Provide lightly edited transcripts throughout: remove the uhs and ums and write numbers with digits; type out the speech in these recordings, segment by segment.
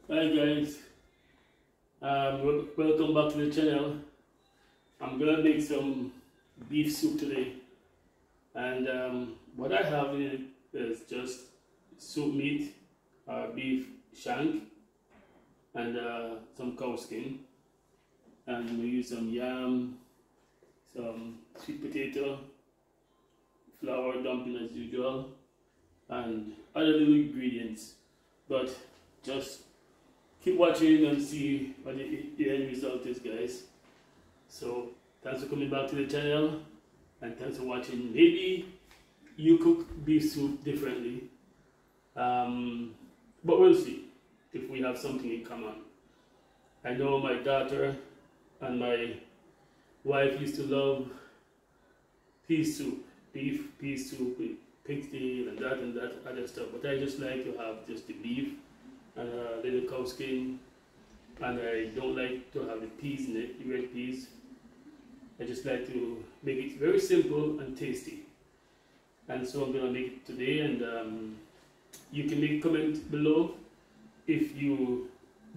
Hi guys, welcome back to the channel. I'm gonna make some beef soup today, and what I have in it is just soup meat, beef shank, and some cow skin, and we use some yam, some sweet potato, flour dumpling as usual, and other little ingredients. But just keep watching and see what the end result is, guys. So thanks for coming back to the channel, and thanks for watching. Maybe you cook beef soup differently, but we'll see if we have something in common. I know my daughter and my wife used to love peas soup, beef peas soup with pig's tail and that other stuff, but I just like to have just the beef and a little cow skin, and I don't like to have the peas in it, the red peas. I just like to make it very simple and tasty, and so I'm gonna make it today. And you can make a comment below if you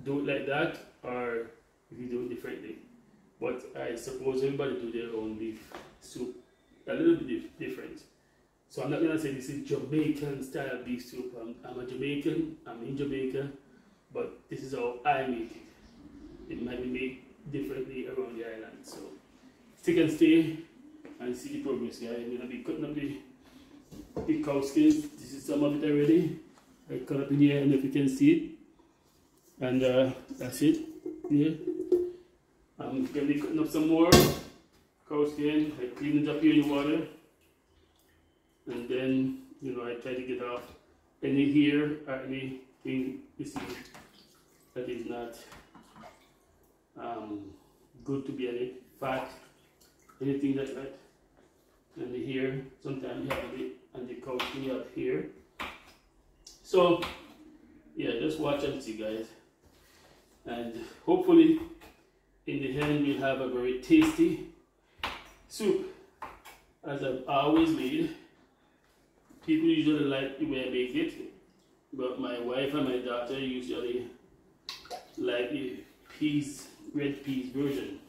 do it like that or if you do it differently. But I suppose everybody do their own beef soup a little bit different. So I'm not gonna say this is Jamaican style beef soup. I'm a Jamaican, I'm in Jamaica, but this is how I make it. It might be made differently around the island. So stick and stay and see the progress, guys. I'm gonna be cutting up the cow skins. This is some of it already. I cut up in here, and if you can see it. And that's it. Yeah. I'm gonna be cutting up some more cow skin. I clean it up here in the water. And then, you know, I try to get off any hair or anything you see that is not good to be on it, fat, anything like that. And the hair, sometimes you have it, and the cow skin you have hair. So, yeah, just watch and see, guys. And hopefully, in the end, we'll have a very tasty soup, as I've always made. People usually like the way I make it, but my wife and my daughter usually like the red peas version,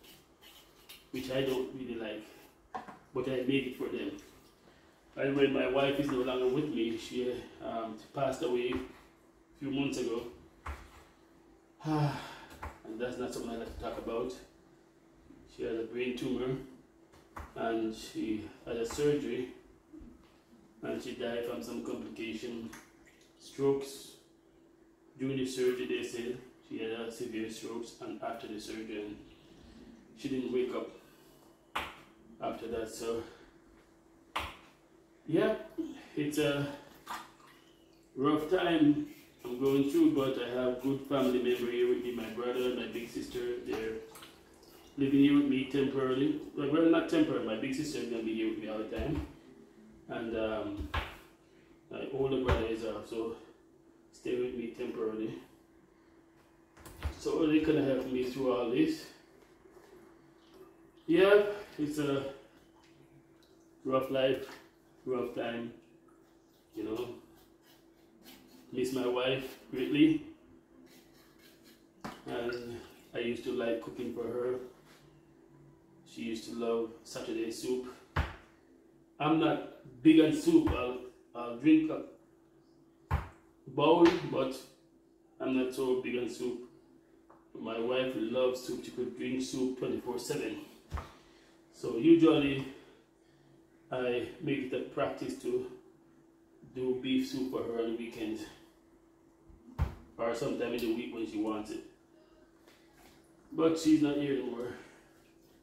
which I don't really like, but I make it for them. And when my wife is no longer with me, she passed away a few months ago, and that's not something I like to talk about. She had a brain tumor, and she had a surgery, and she died from some complication, strokes. During the surgery, they said she had a severe strokes, and after the surgery, she didn't wake up after that. So yeah, it's a rough time I'm going through, but I have good family member here with me. My brother and my big sister, they're living here with me temporarily. Well, not temporarily, my big sister is going to be here with me all the time. And my older brother is also stay with me temporarily, so they can help me through all this. Yeah, it's a rough life, rough time, you know. Miss my wife greatly, and I used to like cooking for her. She used to love Saturday soup. I'm not big on soup. I'll drink a bowl, but I'm not so big on soup. My wife loves soup. She could drink soup 24/7. So usually I make it a practice to do beef soup for her on the weekends, or sometime in the week when she wants it. But she's not here anymore.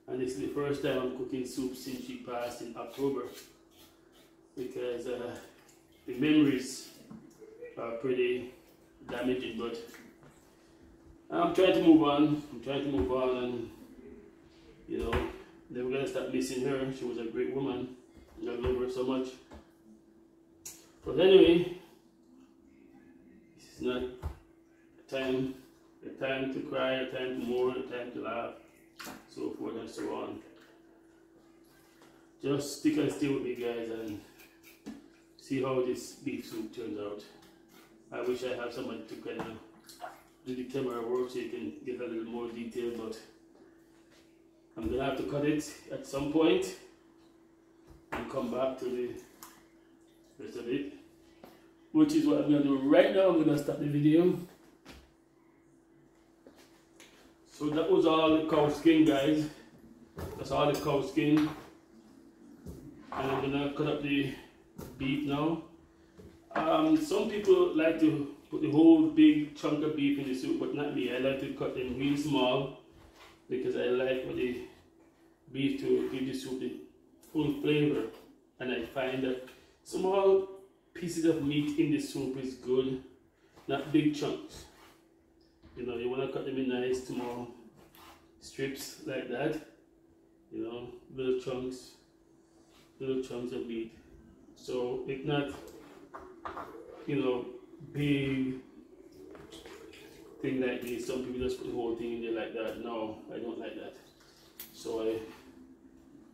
And this is the first time I'm cooking soup since she passed in October, because the memories are pretty damaging. But I'm trying to move on. And you know, never gonna stop missing her. She was a great woman, and I love her so much. But anyway, this is not a time to cry, a time to mourn, a time to laugh, so forth and so on. Just stick and stay with me, guys, and see how this beef soup turns out. I wish I had somebody to kind of do the camera work so you can get a little more detail, but I'm gonna have to cut it at some point and come back to the rest of it, which is what I'm gonna do right now. I'm gonna start the video. So that was all the cow skin, guys. That's all the cow skin. And I'm gonna cut up the beef now. Some people like to put the whole big chunk of beef in the soup, but not me. I like to cut them real small because I like for the beef to give the soup the full flavor. And I find that small pieces of meat in the soup is good, not big chunks. You know, you want to cut them in nice small strips like that. You know, little chunks of meat. So it's not, you know, big thing like this. Some people just put the whole thing in there like that. No, I don't like that. So I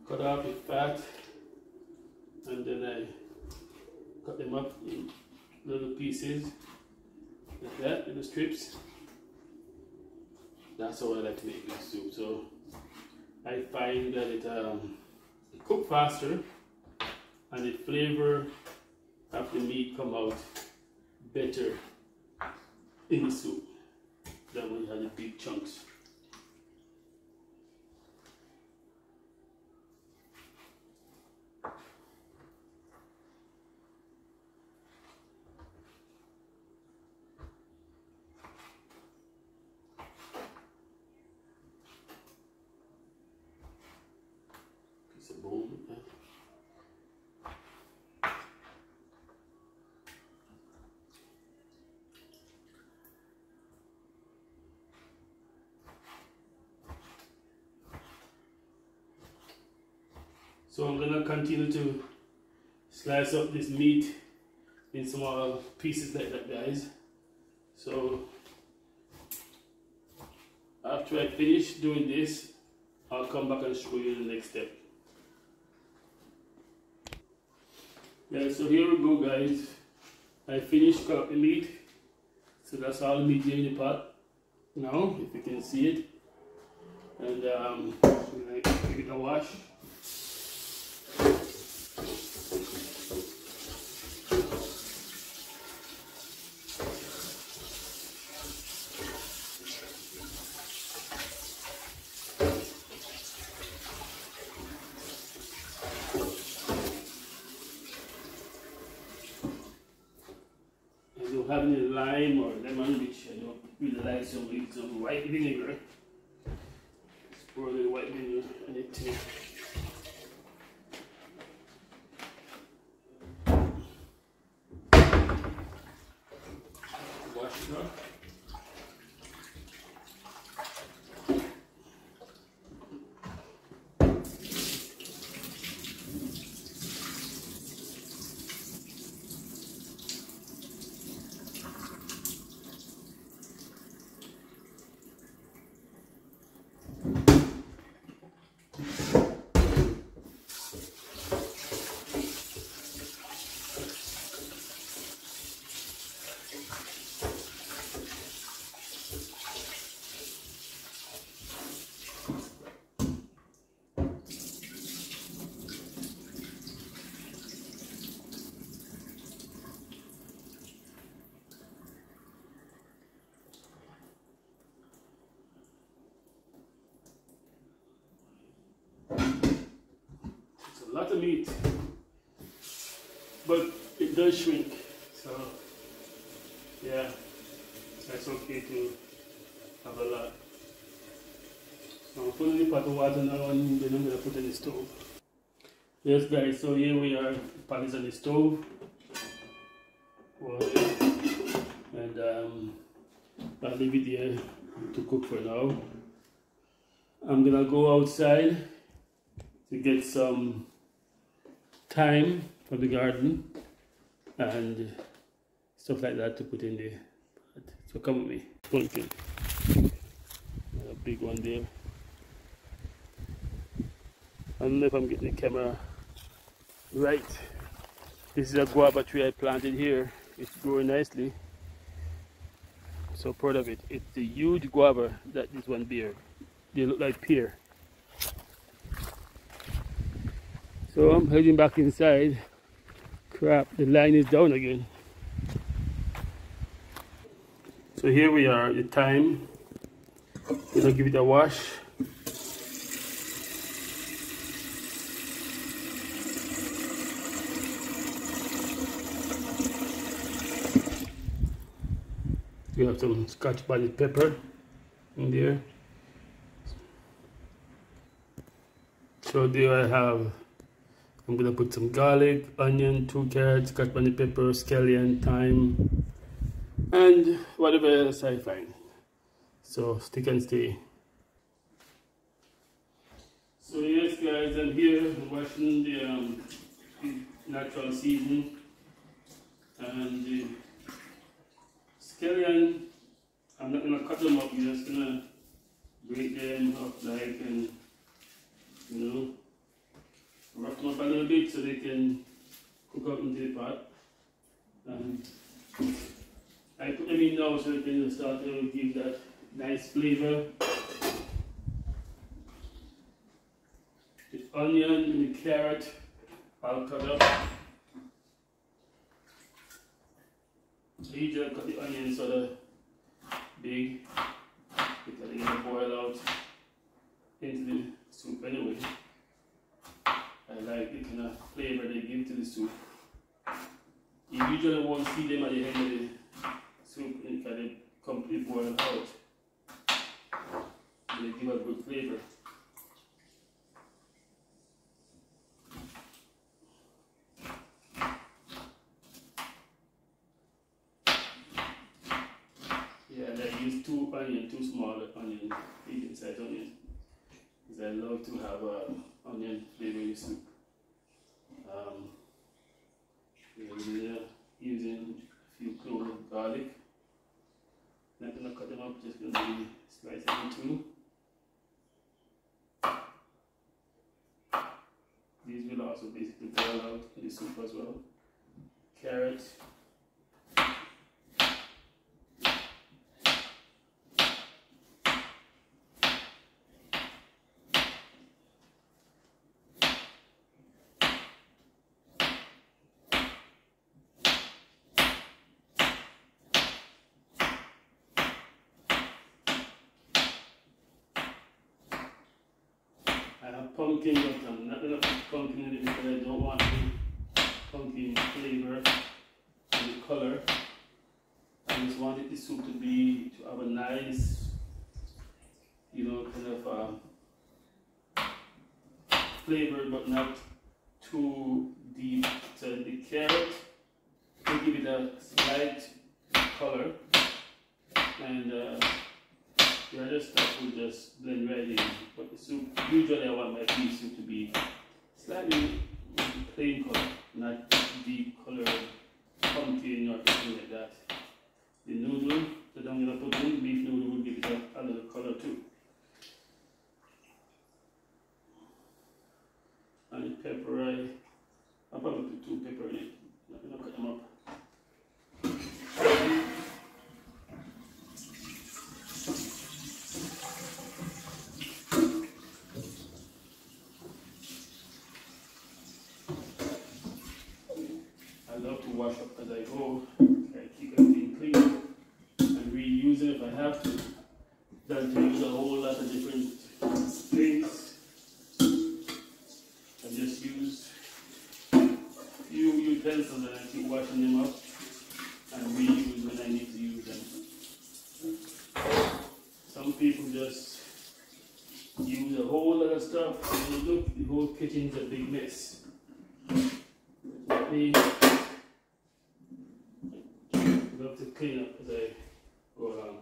cut off the fat and then I cut them up in little pieces like that, little strips. That's how I like to make this soup. So I find that it cooks faster and the flavor of the meat come out better in the soup than when you have the big chunks. Piece of bone with that. So I'm gonna continue to slice up this meat in small pieces like that, guys. So after I finish doing this, I'll come back and show you the next step. Yeah, so here we go, guys. I finished cutting the meat. So that's all the meat here in the pot now, if you can see it. And I'm gonna give it a wash. Have any lime or lemon, which I don't really like, so we use some white vinegar. Let's pour a little white vinegar in it too. Wash it up. A lot of meat, but it does shrink, so yeah, that's okay to have a lot. So I'm putting the pot of water now and then I'm going to put it in the stove. Yes guys, so here we are, the pot is on the stove. And I'll leave it there to cook for now. I'm going to go outside to get some thyme from the garden and stuff like that to put in the pot. So come with me. Pumpkin. A big one there. I don't know if I'm getting the camera right. This is a guava tree I planted here. It's growing nicely. So proud of it. It's the huge guava that this one bear. They look like pear. So I'm heading back inside. Crap, the line is down again. So here we are, the thyme. Gonna give it a wash. We have some Scotch bonnet pepper in there. So there I have, I'm gonna put some garlic, onion, 2 carrots, Scotch bonnet pepper, scallion, thyme, and whatever else I find. So stick and stay. So yes guys, I'm here washing the natural seasoning and the scallion. I'm not gonna cut them up, I'm just gonna break them up like, and you know, rough them up a little bit so they can cook up into the pot. And I put them in now so they can start to give that nice flavor. The onion and the carrot I'll cut up. I usually cut the onion sort of big because they're going to boil out into the soup anyway. I like the kind of flavor they give to the soup. You usually won't see them at the end of the soup because they completely boil out. They give a good flavor. Yeah, and I use 2 small onion, medium-sized onions, because I love to have onion flavor in the soup. We're using a few cloves of garlic. Not gonna cut them up, just gonna be slice them in 2. These will also basically boil out in the soup as well. Carrot. I have pumpkin, but I'm not going to put pumpkin in it because I don't want the pumpkin flavor and the color. I just wanted the soup to have a nice, you know, kind of flavor, but not too deep. So the carrot will give it a slight color, and the other stuff will just blend right in. But the soup, usually I want my beef soup to be slightly plain color, not deep color, pumpkin or anything like that. The noodle that I'm going to put in, beef noodle, will give it a little color too. And the pepper, I'll probably put 2 pepper in it. I'm going to cut them up. I love to wash up as I go. I keep everything clean and reuse it if I have to. Than to use a whole lot of different things. I just use few utensils and I keep washing them up and reuse when I need to use them. Some people just use a whole lot of stuff and look, the whole kitchen's a big mess. Let me love to clean up as I go along.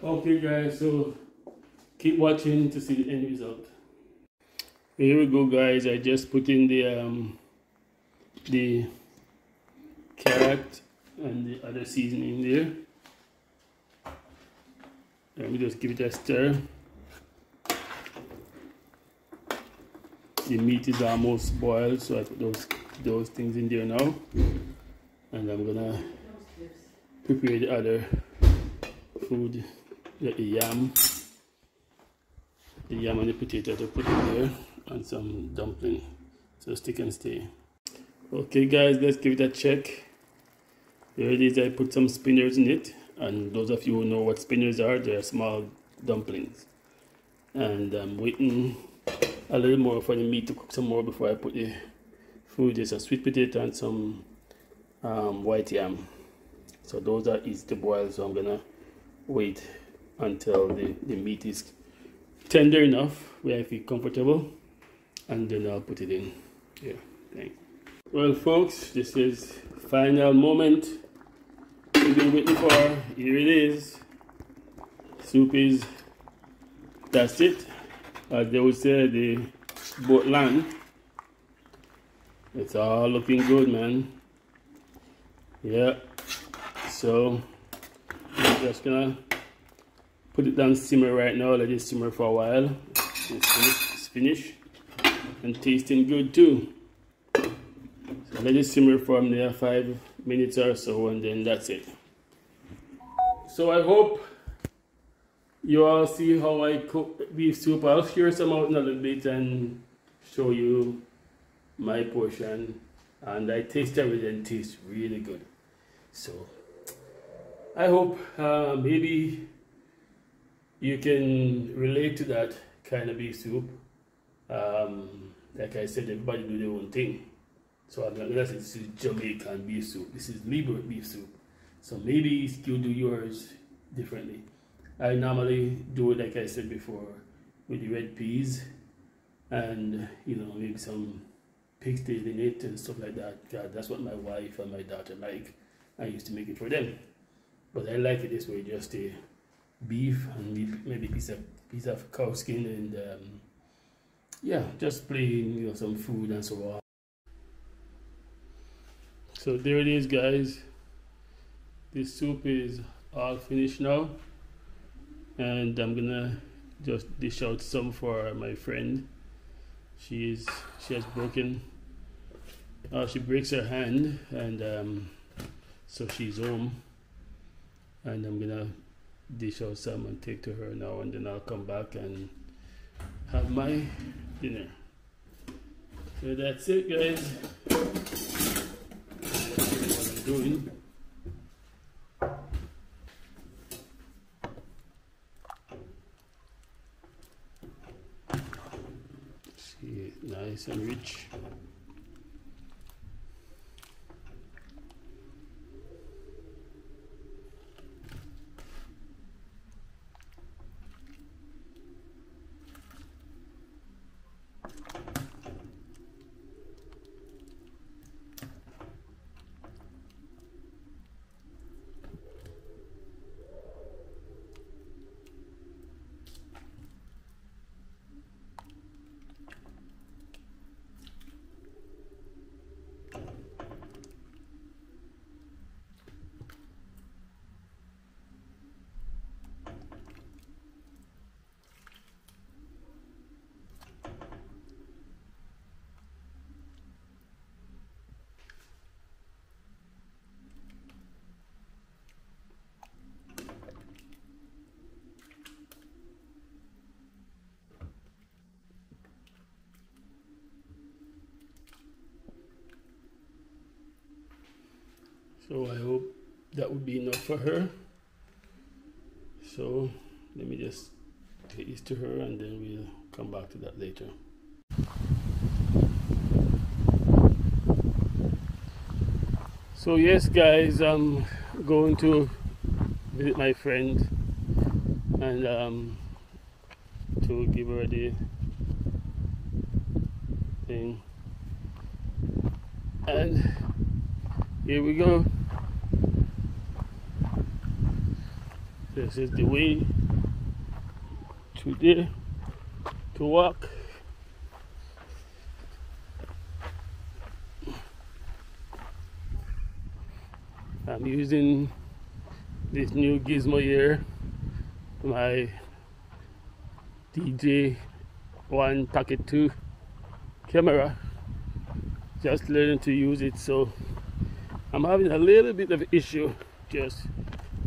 Okay guys, so keep watching to see the end result. Here we go guys, I just put in the carrot and the other seasoning there. Let me just give it a stir. The meat is almost boiled, so I put those things in there now, and I'm gonna prepare the other food, the yam and the potato to put in there, and some dumpling, so stick and stay. Okay guys, let's give it a check. There it is. I put some spinners in it, and those of you who know what spinners are, they're small dumplings, and I'm waiting a little more for the meat to cook some more before I put the food. There's a sweet potato and some white yam, so those are easy to boil, so I'm gonna wait until the meat is tender enough where I feel comfortable, and then I'll put it in here. Thanks. Well folks, this is final moment we've been waiting for. Here it is. Soup is, that's it. As they would say, the boat land. It's all looking good, man. Yeah. So I'm just gonna put it down simmer right now. Let it simmer for a while. It's finished and tasting good too. So let it simmer for 5 minutes or so, and then that's it. So I hope you all see how I cook beef soup. I'll share some out in a little bit and show you my portion, and I taste everything. Tastes really good. So I hope maybe you can relate to that kind of beef soup. Like I said, everybody do their own thing. So I'm not gonna say this is Jamaican beef soup. This is Libre beef soup. So maybe you do yours differently. I normally do it, like I said before, with the red peas and, you know, maybe some pig's tail in it and stuff like that. God, that's what my wife and my daughter like. I used to make it for them, but I like it this way, just a beef and maybe piece of cow skin, and yeah, just plain, you know, some food and so on. So there it is guys, this soup is all finished now, and I'm gonna just dish out some for my friend. She has broken, she breaks her hand, and so she's home, and I'm gonna dish out some and take to her now, and then I'll come back and have my dinner. So that's it guys. What I'm doing. See, nice and rich. So I hope that would be enough for her. So let me just take this to her, and then we'll come back to that later. So yes guys, I'm going to visit my friend and to give her the thing, and here we go. This is the way today to walk. I'm using this new gizmo here, my DJ1 Pocket 2 camera. Just learning to use it, so I'm having a little bit of issue just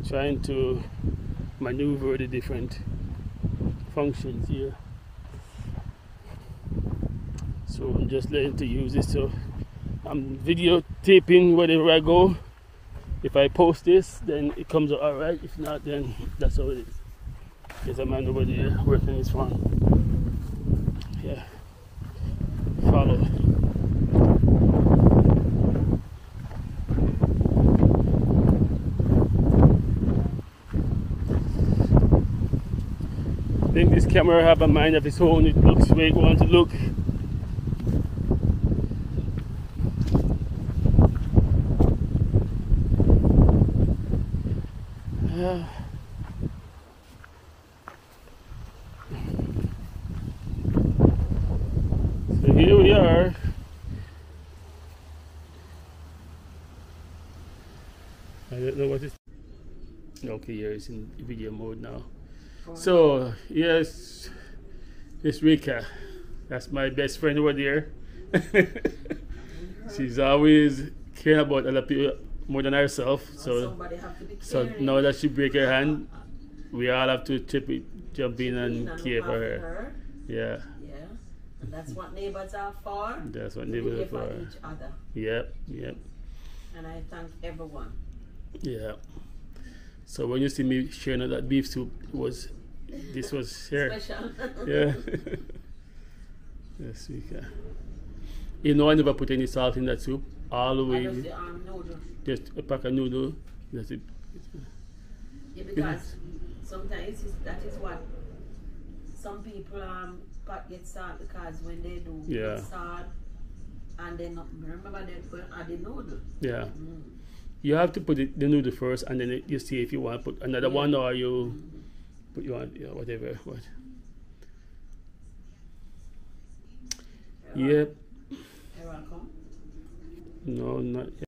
trying to maneuver the different functions here. So I'm just learning to use it, so I'm videotaping wherever I go. If I post this, then it comes out alright. If not, then that's how it is. There's a man over there working his farm. Yeah. Follow. I think this camera have a mind of its own. It looks the way it wants to look. So here we are. I don't know what it's. Okay, here it's in video mode now. So yes, it's Rika. That's my best friend over there. She's always caring about other people more than herself. So now that she break her hand, we all have to jump in and care for her. Yeah. Yeah. And that's what neighbors are for. That's what neighbors are for. Each other. Yep. Yep. And I thank everyone. Yeah. So when you see me sharing that beef soup, this was here. Special. Yeah. Yes, we can. You know, I never put any salt in that soup. All the way. Just a pack of noodle. That's it. Yeah, because sometimes that is what some people pot get salt, because when they do get salt and they not remember they put add the noodle. Yeah. You have to put the noodle first, and then you see if you want to put another one, or you put whatever. What? Yep. You're welcome. No, not yet.